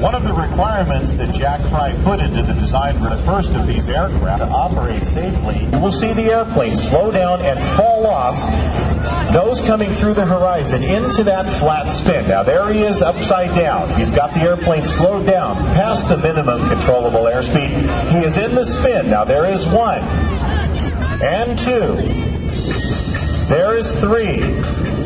One of the requirements that Jack Fry put into the design for the first of these aircraft to operate safely, you will see the airplane slow down and fall off, nose coming through the horizon into that flat spin. Now there he is upside down. He's got the airplane slowed down past the minimum controllable airspeed. He is in the spin. Now there is 1 and 2. There is 3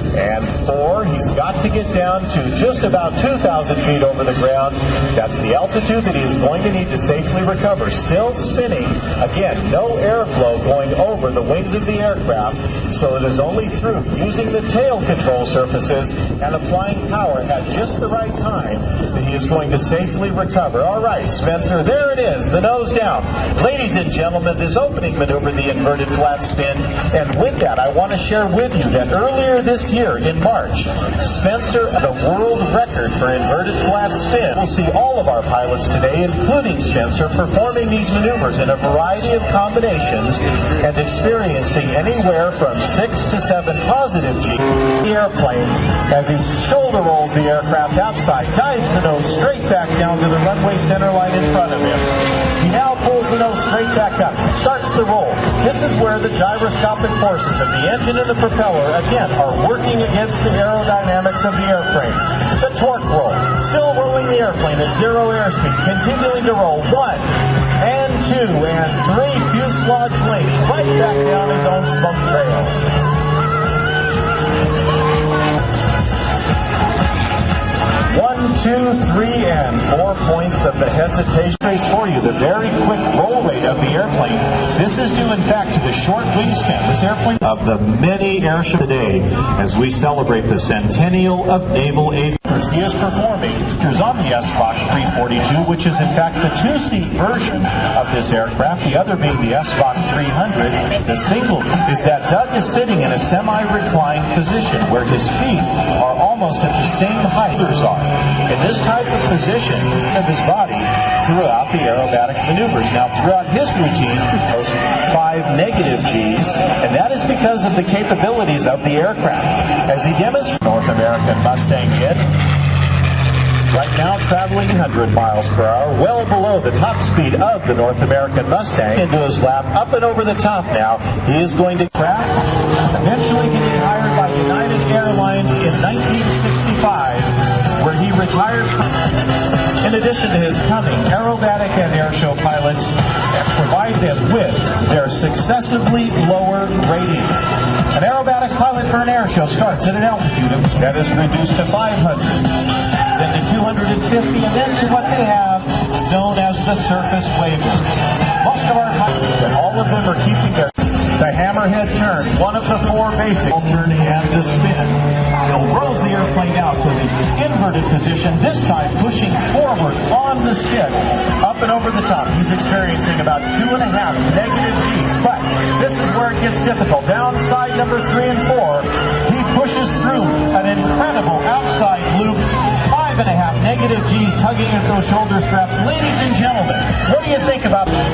and 4. He's got to get down to just about 2,000 feet over the ground. That's the altitude that he is going to need to safely recover. Still spinning. Again, no airflow going over the wings of the aircraft, so it is only through using the tail control surfaces and applying power at just the right time that he is going to safely recover. All right, Spencer, there it is, the nose down. Ladies and gentlemen, this opening maneuver, the inverted flat spin, and with that, I want to share with you that earlier this year, in March, Spencer, the world record for inverted flat spin. We'll see all of our pilots today, including Spencer, performing these maneuvers in a variety of combinations and experiencing anywhere from 6 to 7 positive G. The airplane, as he shoulder rolls the aircraft outside, dives the nose straight back down to the runway center line in front of him. He now pulls the nose straight back up, starts to roll. This is where the gyroscopic forces of the engine and the propeller, again, are working against the aerodynamics of the airframe. The torque roll, still rolling the airplane at 0 airspeed, continuing to roll. 1 and 2 and 3 fuselage lengths right back down his own smoke trail. 1, 2, 3, and 4 points of the hesitation. For you, the very quick roll rate of the airplane. This is due, in fact, to the short wingspan. This airplane of the many airships today as we celebrate the centennial of naval aviation. He is performing on the S-Fox 342, which is in fact the 2-seat version of this aircraft, the other being the S-Fox 300. The single is that Doug is sitting in a semi-reclined position where his feet are almost at the same height as are. In this type of position of his body throughout the aerobatic maneuvers. Now, throughout his routine, he posts 5 negative Gs, and that is because of the capabilities of the aircraft. As he demonstrates, North American Mustang kit, right now traveling 100 miles per hour, well below the top speed of the North American Mustang. Into his lap, up and over the top now. He is going to crack, eventually getting hired by United Airlines in 1965, where he retired. In addition to his coming, aerobatic and airshow pilots provide them with their successively lower ratings. An aerobatic pilot for an airshow starts at an altitude that is reduced to 500, then to 250, and then to what they have known as the surface waiver. Most of our pilots, and all of them are keeping the hammerhead turn, one of the 4 basic turn and the spin. He'll rolls the airplane out to the inverted position, this time pushing forward on the sit, up and over the top. He's experiencing about 2.5 negative Gs, but this is where it gets difficult. Downside number 3 and 4, he pushes through an incredible outside loop, 5.5 negative Gs tugging at those shoulder straps. Ladies and gentlemen, what do you think about this?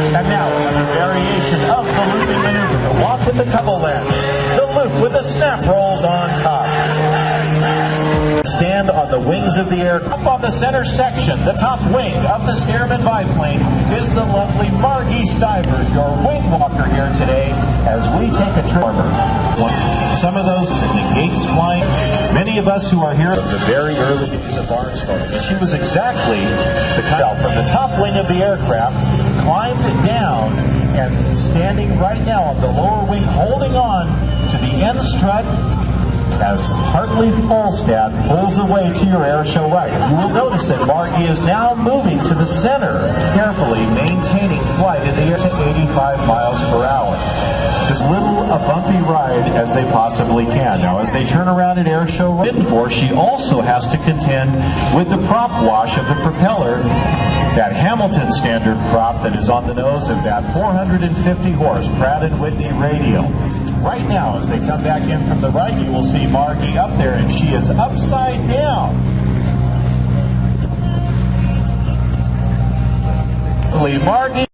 And now another variation of the looping maneuver. The walk with the double lens. The loop with the snap rolls on top. Stand on the wings of the air. Up on the center section, the top wing of the Stearman biplane is the lovely Margie Stivers, your wing walker here today as we take a trip. Some of those gates flying. Many of us who are here from the very early days of Barnstorming, and she was exactly the kind of from the top wing of the aircraft, climbed down and standing right now on the lower wing, holding on to the end strut as Hartley Falstad pulls away to your airshow right. You will notice that Margie is now moving to the center, carefully maintaining flight in the air to 85 miles per hour. As little a bumpy ride as they possibly can. Now, as they turn around at airshow right for, she also has to contend with the prop wash of the propeller, that Hamilton standard prop that is on the nose of that 450 horse Pratt & Whitney radial. Right now, as they come back in from the right, you will see Margie up there, and she is upside down. Margie